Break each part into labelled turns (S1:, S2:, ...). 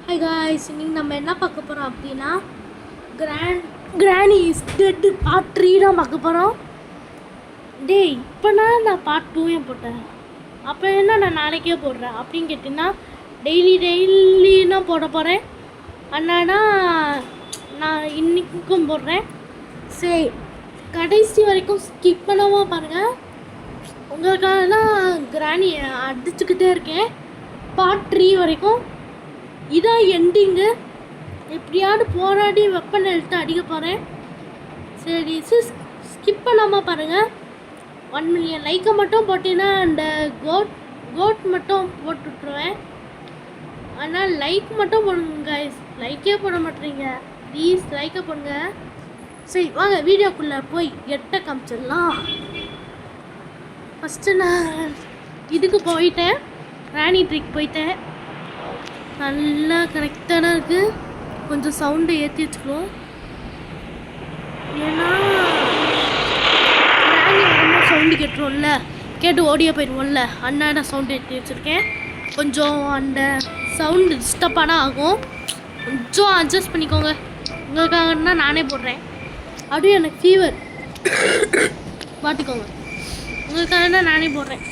S1: Hi guys, இன்னைக்கு நம்ம என்ன பார்க்க போறோம் அப்படின்னா கிரானி இஸ் டெட் பார்ட் 3 தான் பார்க்க போறோம். டேய் இப்போ நான் பார்ட் 2 ஏன் போட்டேன், அப்போ என்ன நான் நாளைக்கே போடுறேன் அப்படின்னு கேட்டிங்கன்னா டெய்லி நான் போட போகிறேன். அண்ணானா நான் இன்றைக்கும் போடுறேன். சரி, கடைசி வரைக்கும் ஸ்கிப் பண்ணாமல் பாருங்கள். உங்களுக்காக நான் கிரானியை அடிச்சுக்கிட்டே இருக்கேன் பார்ட் 3 வரைக்கும். இதான் எண்டிங்கு. எப்படியாவது போராடி வெப்பன் எடுத்து அடிக்க போகிறேன். சரி, ஸ்கிப் பண்ணாமல் பாருங்கள். 1 மில்லியன் லைக்கை மட்டும் போட்டீங்கன்னா அந்த கோட் மட்டும் போட்டு விட்ருவேன். ஆனால் லைக் மட்டும் போடுங்க கைஸ், லைக்கே போட மாட்டேறீங்க. ப்ளீஸ் லைக்கை போடுங்க. சரி வாங்க வீடியோக்குள்ளே போய் எட்ட காமிச்சிடலாம். ஃபஸ்ட்டு நான் இதுக்கு போயிட்டேன், ராணி ட்ரிக் போயிட்டேன். நல்லா கரெக்டாக இருக்குது. கொஞ்சம் சவுண்டை ஏற்றி வச்சுக்கணும், ஏன்னா ராணி வரும்போது சவுண்டு கேட்டுருவோம்ல, கேட்டு ஓடியே போயிடுவோம்ல. அண்ணாட சவுண்டு ஏற்றி வச்சுருக்கேன். கொஞ்சம் அந்த சவுண்டு டிஸ்டர்பான ஆகும், கொஞ்சம் அட்ஜஸ்ட் பண்ணிக்கோங்க. உங்களுக்காகன்னா நானே போடுறேன். அப்படியே எனக்கு ஃபீவர் பார்த்துக்கோங்க. உங்களுக்காகனா நானே போடுறேன்.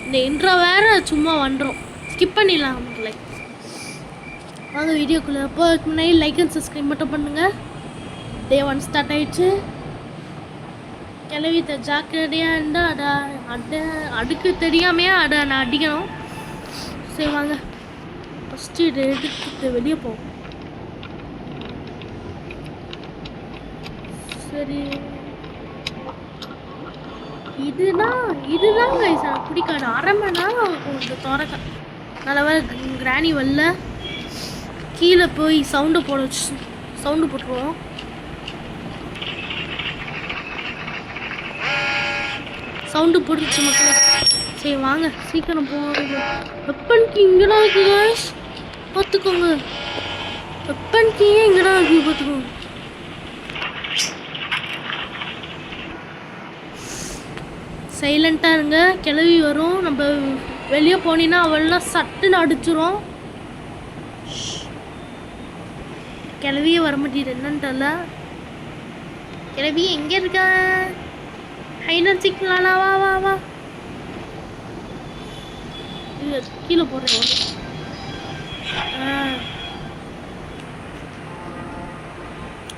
S1: இந்த இன்ட்ரோ வேறு சும்மா வந்துடும், ஸ்கிப் பண்ணிடலாம். லைக் வாங்க வீடியோக்குள்ளே போகிறதுக்கு முன்னாடி லைக் அண்ட் சப்ஸ்கிரைப் மட்டும் பண்ணுங்கள். டே 1 ஸ்டார்ட் ஆகிடுச்சு. கிளவித்த ஜாக்கிரதையாக இருந்தால் அடுக்கு தெரியாமையே நான் அடிக்கணும். சரி வாங்க ஃபஸ்ட்டு இதை எடுத்துட்டு வெளியே போவோம். சரி, இதுதான் கைஸ் எனக்கு பிடிக்காது. அரை மணி நேரம் கொஞ்சம் திறக்க நல்ல வேலை கிரானி வரல. கீழே போய் சவுண்டு போட்டுருவோம். சவுண்டு போட்டுருச்சு மக்களே. சரி வாங்க சீக்கிரம் போங்க. வெப்பன் கீ இங்கேதான் இருக்குது கைஸ், பார்த்துக்கோங்க. வெப்பன் கீயே இங்கேதான் இருக்குது, பார்த்துக்கோங்க. சைலண்ட்டாக இருங்க, கிளவி வரும். நம்ம வெளியே போனீங்கன்னா அவள்லாம் சட்டுன்னு அடிச்சிரும். கிளவியே வர மாட்டேது, என்னன்னு தெரியல. கிளவி எங்கே இருக்க? ஹைனர் சிக்கலானா? வா வா வா, கீழே போடுறேன்.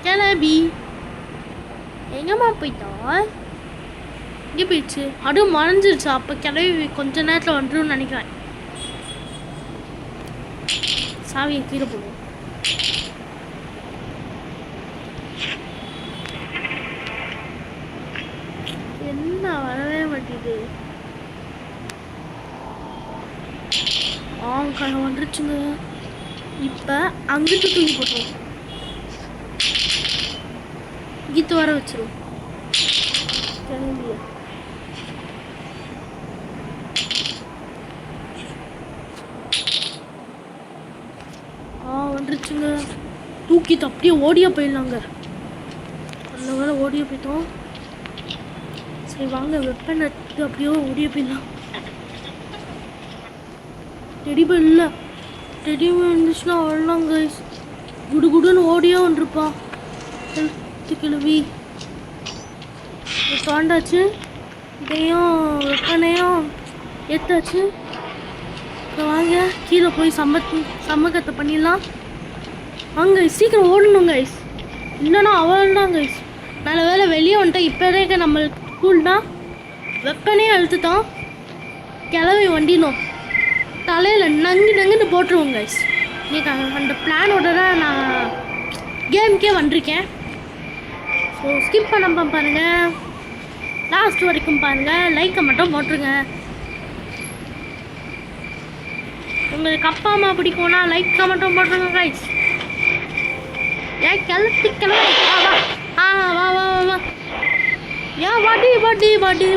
S1: கிளவி எங்கம்மா போயிட்டோம்? இங்கே போயிடுச்சு, அதுவும் மறைஞ்சிருச்சு. அப்போ கிளவி கொஞ்ச நேரத்தில் வந்துடும் நினைக்கிறேன். சாவியை கீழே போடுவோம். என்ன வரவே மாட்டேது. வந்துருச்சுங்க. இப்போ அங்கிட்டு தூக்கி போட்டுருவோம், கீத்து வர வச்சிருவோம். கிளம்பியா வந்துருச்சுங்க. தூக்கிட்டு அப்படியே ஓடியே போயிடலாங்க. நல்ல வேலை ஓடியே போயிட்டோம். சரி வாங்க வெப்பன் எடுத்து அப்படியே ஓடியே போயிடலாம். டெடிபா இல்லை, டெடிபா இருந்துச்சுன்னா அவ்வளோதான் கைஸ். குடுன்னு ஓடியே வந்துருப்பா. கிளவி தாண்டாச்சு, இதையும் வெப்பனையும் ஏற்றாச்சு. இப்போ வாங்க கீழே போய் சம்மக்கத்தை பண்ணிடலாம். வாங்க சீக்கிரம் ஓடணும் கைஸ், இல்லைன்னா அவள் தான் கைஸ். நல்ல வேலை வெளியே வந்துட்டேன். இப்போ இருக்க நம்மளுக்கு கூல்னா வெப்பனே அழுத்துட்டோம். கிளவி வண்டினோம் தலையில் நங்குன்னு போட்டுருவோம் கைஸ். இன்னைக்கு அந்த பிளானோட தான் நான் கேமுக்கே வந்திருக்கேன். ஸோ ஸ்கிப் பண்ணாம பாருங்கள், லாஸ்ட் வரைக்கும் பாருங்கள். லைக்கை மட்டும் போட்டுருங்க. உங்களுக்கு அப்பா அம்மா பிடிக்கும்னா லைக்கை மட்டும் போட்டுருங்க கைஸ். ஏன் கிளவி வா வா வா வா. ஏன்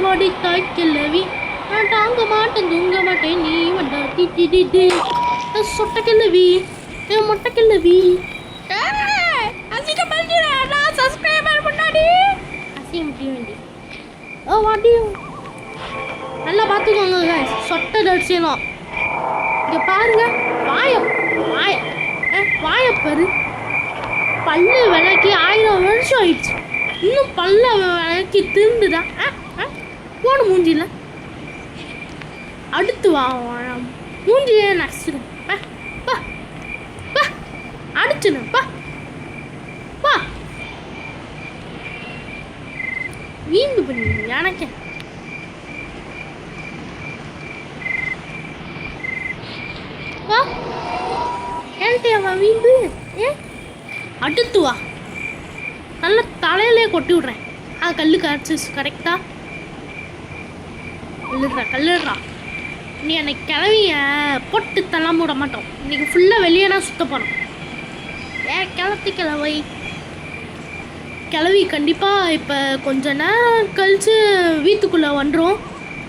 S1: வாடி தாய் கிளவி, நான் தாங்க மாட்டேன் தூங்க மாட்டேன் நீ வந்தா திட்டி சொட்ட கிளவி, மொட்டை கிளவி. அசிங்கம் பண்ணிடுறேன் சப்ஸ்கிரைபர் முன்னாடி. அசிங்கம் பண்ண வேண்டி வாடி. நல்லா பார்த்துக்கோங்க கைஸ், சொட்டை அடிச்சிடலாம். இங்கே பாருங்க, வாயம் பல்ல விளக்கி திருந்துதா போன மூஞ்சில அடுத்து வா மூஞ்சியே நசுடு அடிச்சுன்னு பா வீம்பு பண்ணி எனக்கு வா என்கிட்ட வீம்பு அடுத்து வா நல்ல தலையிலே கொட்டி விட்றேன் கல்லு கரைச்சி கரெக்டா கல்லுடுறா நீ அன்னைக்கு கிளவிய போட்டு தள்ளாம விட மாட்டோம் இன்னைக்கு ஃபுல்லாக வெளியே தான் சுத்த போகிறோம் கிளவி கண்டிப்பாக இப்போ கொஞ்ச நேரம் கழித்து வீட்டுக்குள்ளே வந்துடும்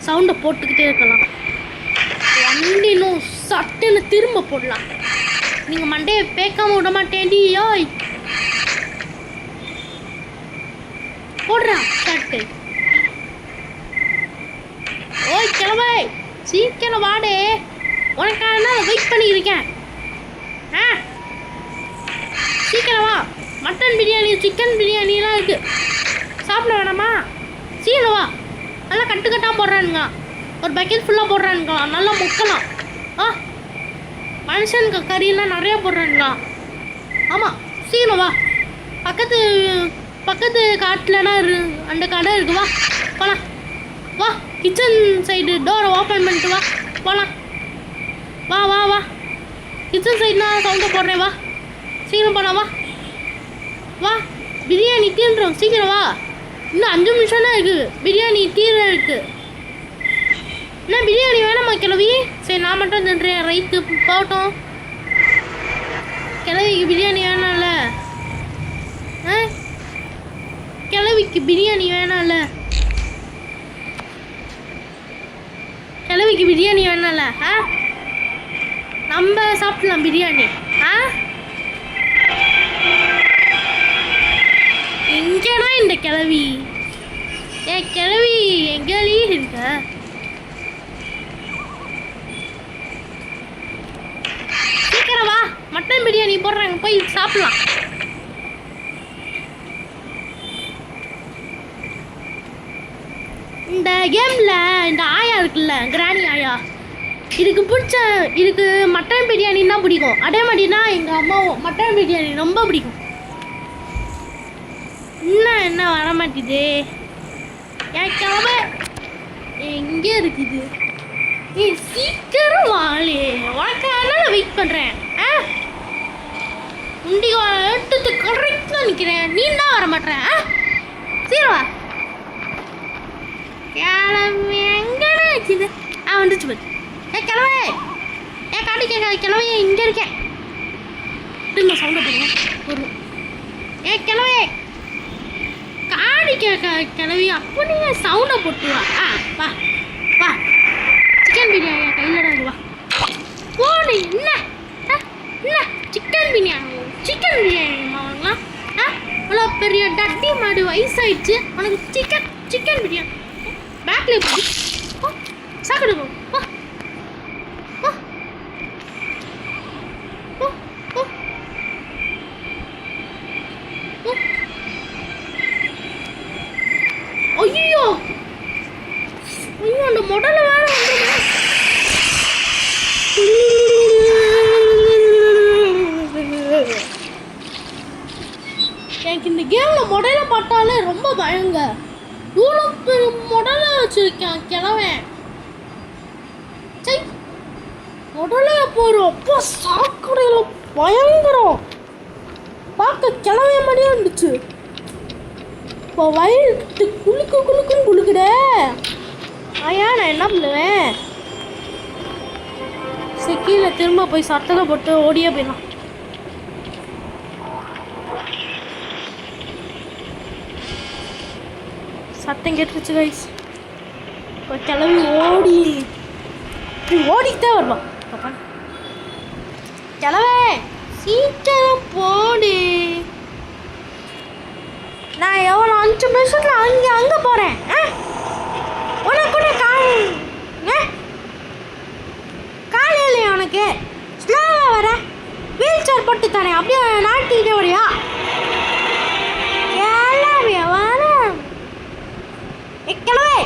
S1: சவுண்டை போட்டுக்கிட்டே இருக்கலாம் வண்டினும் சட்டுன்னு திரும்ப போடலாம் நீங்கள் மண்டையை பேக்காம விட மாட்டேன்டி ஓய் போடுறான் சட்டு ஓய் கிளவை சீக்கிரம் வாடே உனக்காக நான் வெயிட் பண்ணியிருக்கேன் சீக்கிரம் வா மட்டன் பிரியாணி சிக்கன் பிரியாணிலாம் இருக்குது சாப்பிட வேணாமா சீக்கிரம் வா நல்லா கட்டுக்கட்டாக போடுறானுங்க ஒரு பக்கெட் ஃபுல்லாக போடுறானுங்களா நல்லா முக்கலாம் மனுஷனுக்கு கறியெல்லாம் நிறையா போடுறானுங்களா ஆமாம் சீக்கிரம் வா பக்கத்து காட்டிலனா அந்த கடை இருக்கு வா போகலாம் வா கிச்சன் சைடு டோரை ஓப்பன் பண்ணிட்டு வா போகலாம் வா வா வா கிச்சன் சைடு நான் சவுண்டை போடுறேன் வா சீக்கிரம் போகலாம் வா வா பிரியாணி தீர்றோம் சீக்கிரம் வா இன்னும் 5 நிமிஷம் தான் இருக்குது பிரியாணி தீர இருக்குது என்ன பிரியாணி வேணாமா கிளவி சரி நான் மட்டும் தின்றேன் ரைத்து போகட்டும் கிளவிக்கு பிரியாணி வேணாம்ல கிளவிக்கு பிரியாணி வேணாம்ல கிளவிக்கு பிரியாணி வேணாம்ல நம்ம சாப்பிடலாம் பிரியாணி எங்கேனா இந்த கிளவி கிளவி எங்கேயே இருக்க சீக்கிரம் வா மட்டன் பிரியாணி போடுறாங்க போய் சாப்பிடலாம் இந்த கேமில் இந்த ஆயா இருக்குல்ல கிராணி ஆயா இதுக்கு மட்டன் பிரியாணி தான் பிடிக்கும் அதே மாதிரினா எங்கள் அம்மாவும் மட்டன் பிரியாணி ரொம்ப பிடிக்கும் என்ன வர மாட்டேது கிளம்ப எங்கே இருக்குது சீக்கிரம் வாழே உனக்காக நான் வெயிட் பண்ணுறேன் முண்டி எடுத்து கரெக்டாக நிற்கிறேன் நீ தான் வர மாட்டேன் சீக்கிரம் வா கிளம்பி எங்கடா இருக்குது வந்துச்சு பார்த்து கிளவே காட்டி கிளவே இங்கே இருக்கேன் திரும்ப சவுண்டை போடுங்க ஒரு கிளவே காடி கிளவி அப்போ நீங்கள் சவுண்டை போட்டு வா வா வா சிக்கன் பிரியாணி கையில் வா போடு என்ன சிக்கன் பிரியாணி வாங்கலாம் இவ்வளோ பெரிய டட்டி மாடு வயசாயிடுச்சு உனக்கு சிக்கன் பிரியாணி பேக்கில் போய் சாப்பிடு வா ஐயோ அந்த முதல்ல வேற எனக்கு இந்த கேம்ல முதல்ல பார்த்தாலே ரொம்ப பயங்க இவ்வளோ முதல்ல வச்சிருக்கேன் கிளவேன் சரி முதல்ல போகிறோம் அப்போ சாக்கடையில் பயங்கரம் பார்க்க கிளவே மாதிரியே இருந்துச்சு இப்போ வயிறு குளுக்குன்னு குளுக்குடே நான் என்ன பண்ணுவேன் சரி கீழே திரும்ப போய் சத்தத்தை போட்டு ஓடியே போயிடலாம் சத்தம் கேட்டுருச்சு கைஸ் இப்போ கிளம்பி ஓடிக்கிட்டே வருவான் பாப்பா கிளவே சீக்கிரம் போடு நான் எவ்வளோ 5 நிமிஷத்தில் அங்கே போகிறேன் உனக்கு காலையில் இல்லையா உனக்கு ஸ்லோவாக வர வீல் சேர் போட்டு தானே அப்படியே நாட்டிக்கிட்டே வரையா கிளவியா வர கிளவே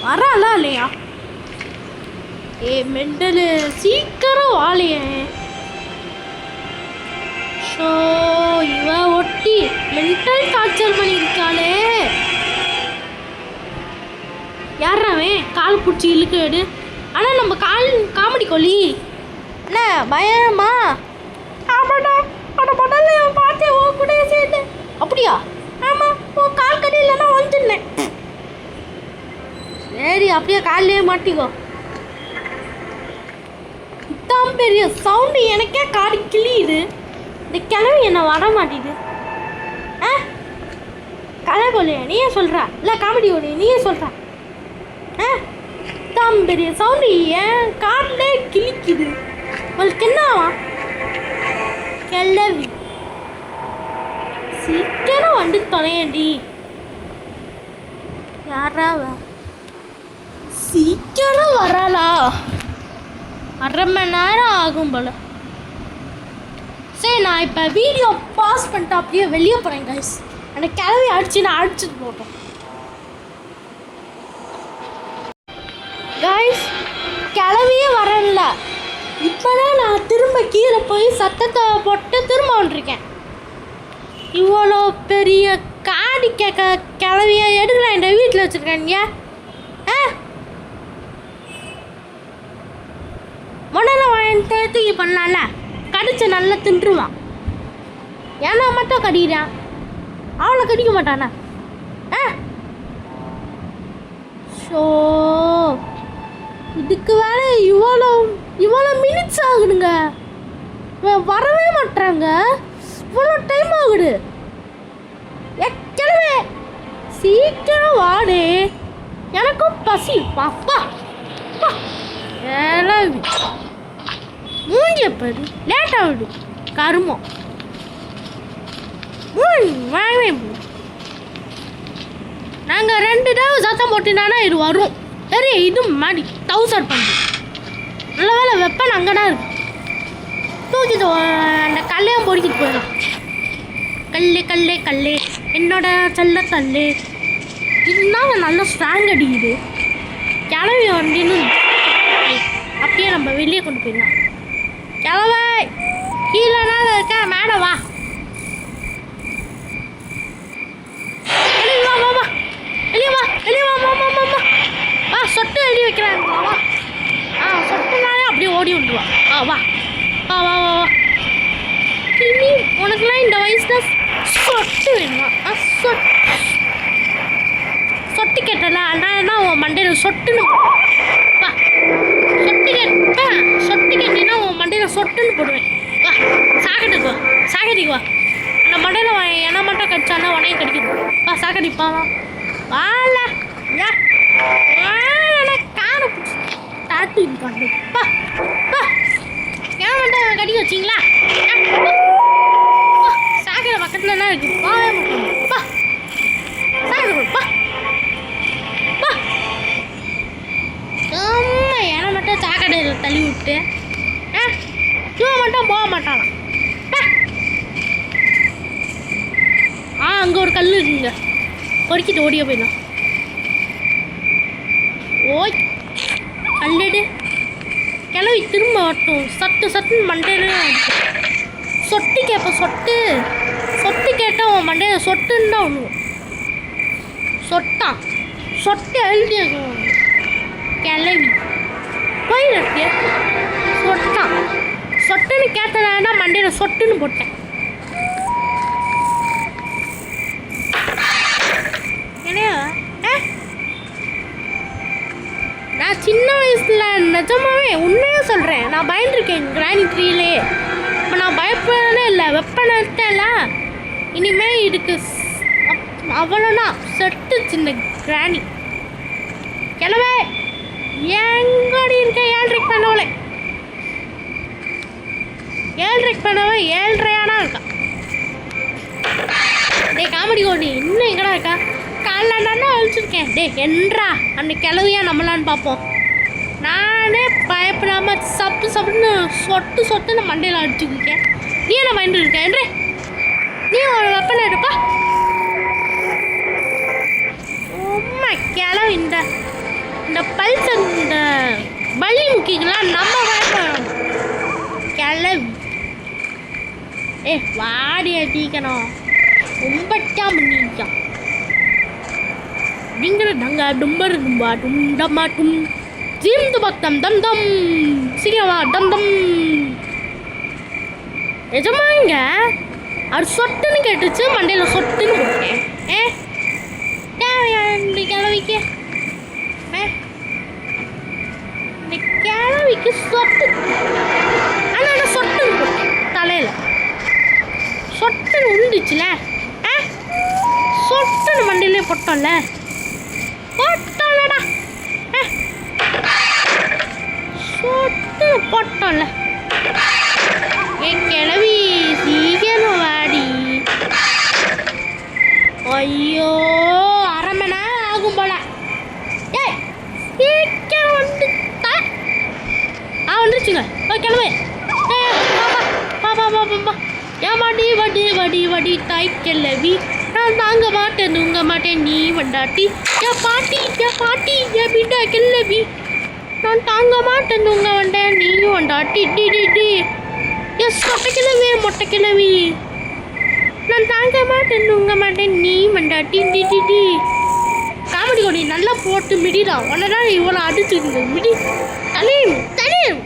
S1: வராளா இல்லையா? ஏ மெண்டலு சீக்கிரம் வாழையே. ஷோ இவ ஒட்டி மென்டல் டார்ச்சர் பண்ணியிருக்காளே. யாராவே கால் பிடிச்சி இழுக்கு. ஆனால் நம்ம காமெடி கொல்லி என்ன பயமா? ஆமாடா அட படல பார்த்தே ஓ கூட சேர்ந்து. அப்படியா? ஆமாம் உன் கால் கடி இல்லைன்னா வந்துட்டேன். சரி அப்படியே காலிலே மாட்டிக்கோ. இதான் பெரிய சவுண்டு எனக்கே காடி கிளியுது. இந்த கிளவி என்ன வர மாட்டேது. ஆ கலை கொல்லையா நீயே சொல்கிறா இல்லை காமெடி கொல்லி நீயே சொல்கிறா? ஆ தான் பெரிய சவுண்டு ஏன் காட்டிலே கிளிக்குது. உங்களுக்கு என்னவா கிளவி? சீக்கிரம் வந்து தொலையண்டி. யாராவ சீக்கிரம் வராளா? அரை மணி நேரம் ஆகும் போல. சரி நான் இப்போ வீடியோ பாஸ் பண்ணிட்டு அப்படியே வெளியே போகிறேன் கைஸ். அந்த கிளவி அடிச்சு நான் அடிச்சுட்டு போட்டோம் கைஸ். கிளவியே வரல. இப்போதான் நான் திரும்ப கீழே போய் சத்தத்தை போட்டு திரும்ப வந்துருக்கேன். இவ்வளோ பெரிய காடி கேட்க கிளவியை எடுக்கிறேன் இந்த வீட்டில் வச்சுருக்கேன். ஆ முதல்ல வாங்கிட்டு தூக்கி பண்ணலாம்ல. கடிச்சு நல்லா தின்றுவான். ஏன்னா மட்டும் கடிக்கிறான், அவளை கடிக்க மாட்டானா? ஆ ஷோ இதுக்கு வேற இவ்வளோ மினிட்ஸ் ஆகுதுங்க. வரவே மாட்டாங்க. இவ்வளோ டைம் ஆகுது. கிளவே சீக்கிரம் வாடு. எனக்கும் பசி. அப்பா மூஞ்சி எப்படி லேட் ஆகுது. கருமம் நாங்கள் 2 தடவை சத்தம் போட்டுனானா இது வரும். சரி இது மாடி 1000 பண்ணு. நல்ல வேலை வெப்பன் அங்கே தான் இருக்கு. தூக்கிட்டு அந்த கல்லையும் பொறுக்கிட்டு போயிடும். கல்லு கல்லு கல்லு என்னோட செல்ல கல்லு. இதுதாங்க நல்ல ஸ்ட்ராங் அடிக்குது. கிளவி வண்டின்னு அப்படியே நம்ம வெளியே கொண்டு போயிடலாம். கிளவை கீழே இருக்க மேடம் வா. வெளியே வா வா வா வெளியே வா வெளியே வா வா வா வா வா. சொட்டு எழுதி வைக்கிறாங்களா? வா. சொட்டுனாலே அப்படியே ஓடி விட்டுருவா. வா வா வா வா வா வா. கிளி உனக்குலாம் இந்த வயசுல சொட்டு வேணுமா? சொட்டு கேட்டல அதனால உன் மண்டையில் சொட்டுன்னு வா. சொட்டு கேட்டினா உன் மண்டையில் சொட்டுன்னு போடுவேன். வா சாக்கடைக்கு வா. சாக்கடைக்கு வா. அந்த மண்டையில் என்ன மட்டும் கடிச்சானா உனையும் கடிக்குது. வா சாக்கடைப்பா வா வாழ காரை பிடிச்சி தாட்டு இருக்காங்க. பா பா ஏன் மண்டை கடிக்க வச்சிங்களா? சாக்கடை பக்கத்தில் தான் இருக்குது. பாவே மாட்டோம். பா சாக்கடை பா பா. ஏன்னா மட்டும் சாக்கடையில் தள்ளி விட்டு இவன் மட்டும் போக மாட்டானா? அங்கே ஒரு கல் இருக்குங்க. பொறுக்கிட்டு ஓடிய போயிடலாம். ஓய் கல்லெடு. கிளவி திரும்ப வரட்டும். சட்டுன்னு மண்டையில சொட்டு கேட்பேன். சொட்டு கேட்டால் உன் மண்டையில் சொட்டுன்னு தான் ஒன்றுவோம். சொட்டு எழுதி கிளவி போயிடுறிய. சொட்டுன்னு கேட்டதானா மண்டையில் சொட்டுன்னு போட்டேன். நான் சின்ன வயசில் நிஜமாவே உண்மையாக சொல்கிறேன். நான் பயந்துருக்கேன் கிராணி 3லே. இப்போ நான் பயப்படவே இல்லை. வெப்பனை இருக்கேன்ல. இனிமேல் இதுக்கு அவ்வளோனா செட்டு சின்ன கிராணி. கிளவே எங்கடி இருக்க? 7:30 பண்ணவளே. 7:30 பண்ணவன் 7:30 இருக்கா. டே காமெடி கோடி இன்னும் எங்கடா இருக்கா? காலைல தானே அழிச்சிருக்கேன். டே என்றா அந்த கிளவியா நம்மளான்னு பார்ப்போம். நானே பயப்படாமல் சப்புன்னு சொட்டுன்னு மண்டையில் அடிச்சுக்கிருக்கேன். நீ என்ன பயந்து இருக்கேன் என்று நீ ஒரு வெப்பனை எடுப்பா. ஓ கிளவு இந்த பல்ஸ் இந்த பள்ளி முக்கிக்கலாம் நம்ம பயப்படணும் கிளவு. வாடி அடிக்கணும் ரொம்பட்டா பண்ணிச்சான் அப்படிங்கிற டங்க டும்பர் தும்பா டும் டம்மா டும் ஜிம் துபக்தம் தம் தம் சீக்கிரமா டம் தம். நிஜமாங்க அது சொட்டுன்னு கேட்டுச்சு மண்டையில் சொட்டுன்னு போட்டேன். இந்த கிழவிக்கு இந்த கிழவிக்கு சொட்டு ஆனால் நான் சொட்டுன்னு போட்டேன் தலையில் சொட்டுன்னு உண்டுச்சுல சொட்டுன்னு மண்டையிலே போட்டோம்ல போட்டோம்லடா சொட்டுன்னு போட்டோம்ல. கிளவி சீக்கிரம் வாடி. ஐயோ அரை மணி நேரம் ஆகும் போல. சீக்கிரம் வந்துருச்சுங்க கிளம்பு. பாப்பா ஏன் வாடி வடி வடி வடி தாய் கிளவி நான் தாங்க மாட்டேன் தூங்க மாட்டேன் நீ வண்டாட்டி என் பாட்டி என் பிண்டா கிளவி நான் தாங்க மாட்டேன் தூங்க வந்தேன் நீ வண்டாட்டி டி டி டி எஸ் மொட்டை கிழவி மொட்டை கிழவி நான் தாங்க மாட்டேன் தூங்க மாட்டேன் நீ வண்டாட்டி டி டி டி. காமெடி கொடி நல்லா போட்டு மிடிடா உடனே இவ்வளோ அடிச்சுக்குது மிடி தலையும் தலையும்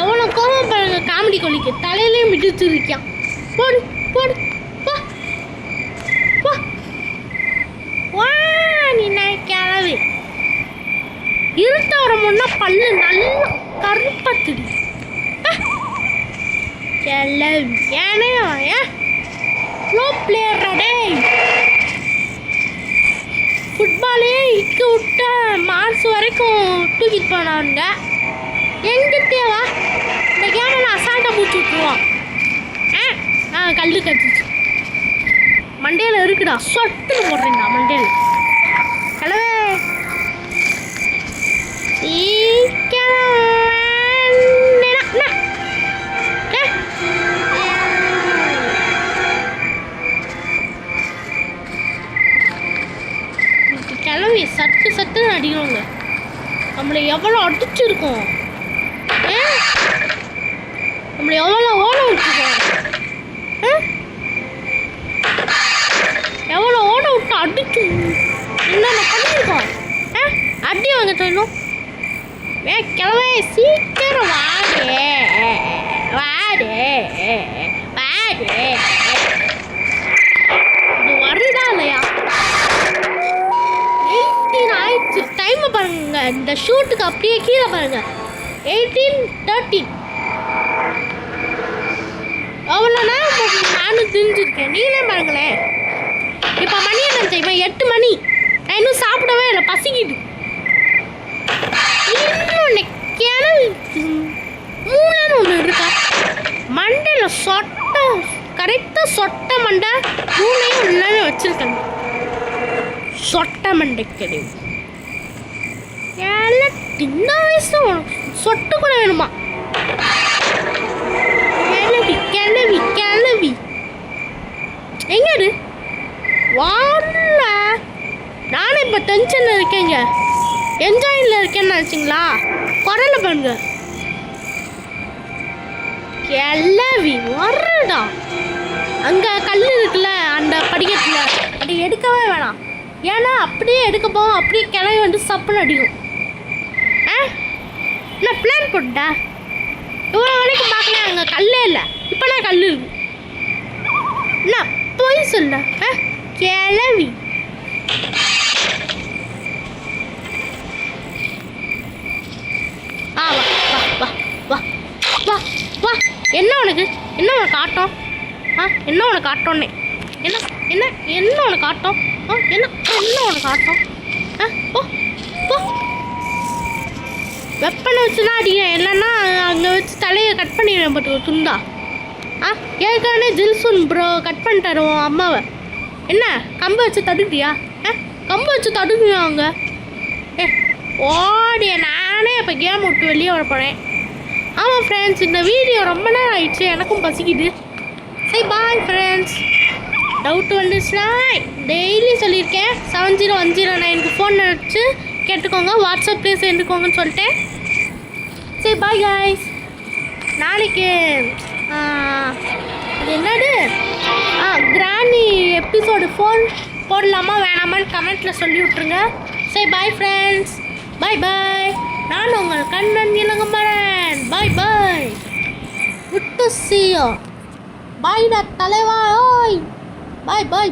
S1: எவ்வளோ கோபம் பாருங்க காமெடி கொலிக்கு தலையிலே மிதிச்சிருக்கான். போடு போடு வா நீ நான் கிளவி இருட்ட வர முன்னா பல்லு நல்லா கருப்பத்துடி கிளவி ஏனையா ப்ரோ பிளேயர்டே ஃபுட்பாலே இக்கு விட்ட மார்ச் வரைக்கும் தூக்கிட்டு போனாங்க. எங்கிட்டேவா இந்த கேமில் அசால்ட்டாக பூச்சி விட்டுருவான். கல் கட்டிச்சு மண்டையில் இருக்குடா சொட்டுன்னு போடுறீங்களா மண்டையில் கிளவே கிளவி சட்டு அடிக்கிறோங்க. நம்மளை எவ்வளோ அடிச்சிருக்கோம் நம்மளை எவ்வளோ ஓட விட்டுருக்கோம் எவ்வளோ ஓட விட்டு அடிச்சு என்னென்ன பண்ணியிருக்கோம் அடி வாங்க சொல்லணும். கிளவே சீக்கிரம் வாடே இது வருதா இல்லையா 18 ஆயிடுச்சு. டைமை பாருங்க இந்த ஷூட்டுக்கு அப்படியே கீழே பாருங்க 18:13 அவ்வளோ நேரம் நானும் தெரிஞ்சிருக்கேன். நீங்களே பாருங்களேன் இப்போ மணி என்ன தெரியுமா 8 மணி. நான் இன்னும் சாப்பிடவே இல்லை பசிக்குது. இன்னொன்று கிளவி மூணுன்னு ஒன்று இருக்கா மண்டையில் சொட்டை கரெக்டாக சொட்டை மண்டை மூணையும் இல்லைன்னு வச்சுருக்காங்க. சொட்டை மண்டை கிடையாது சின்ன வயசு சொட்டு கூட வேணுமா கிளவி எங்க வாரல. நானும் இப்போ டென்ஷனில் இருக்கேங்க என்ஜாயில் இருக்கேன்னு நினச்சிங்களா குரல பண்ணுங்க கிளவி வர்றடா. அங்கே கல் இருக்குல்ல அந்த படிக்கட்டில் அதை எடுக்கவே வேணாம். ஏன்னா அப்படியே எடுக்க போவோம் அப்படியே கிளவி வந்து சப்புன்னு அடிக்கும். நான் பிளான் போட்டா இவ்வளோ வரைக்கும் பார்க்கல அங்கே கல்லே இல்லை இப்போ நான் கல் இருக்கு என்ன போய் சொல்ல கிளவி. வா வா வா வா வா என்ன உனக்கு ஆட்டம் என்ன உனக்கு ஆட்டோன்னே என்ன என்ன என்ன உனக்கு ஆட்டம் என்ன உனக்கு ஆட்டம் போ போ வெப்பனை வச்சுதான் அடிக்கிறேன் இல்லைன்னா அங்கே வச்சு தலையை கட் பண்ணிடுவேன் பட்டு துண்டா. ஏற்கனவே ஜில்சுன் ப்ரோ கட் பண்ணி தருவோம் அம்மாவை. என்ன கம்பை வச்சு தடுக்கிறியா கம்பை வச்சு தடுக்குவியா அவங்க ஓடிய நானே இப்போ கேம் விட்டு வெளியே வர போகிறேன். ஆமாம் ஃப்ரெண்ட்ஸ் இந்த வீடியோ ரொம்ப நேரம் ஆயிடுச்சு எனக்கும் பசிக்குது. சரி பாய் ஃப்ரெண்ட்ஸ். டவுட் வந்துச்சுன்னா டெய்லி சொல்லியிருக்கேன் 70109க்கு ஃபோன் வச்சு கேட்டுக்கோங்க, வாட்ஸ்அப்லேயே சேர்ந்துக்கோங்கன்னு சொல்லிட்டேன். சரி பாய் காய்ஸ். நாளைக்கு அது என்னது கிராணி எபிசோடு 4 போடலாமா வேணாமான்னு கமெண்ட்டில் சொல்லி விட்ருங்க. சரி பாய் ஃப்ரெண்ட்ஸ், பாய் பாய். நான் உங்கள் Kannan Ilangamaran. Bye bye. Good to see you. பாய்டா தலைவா. பாய் பாய்.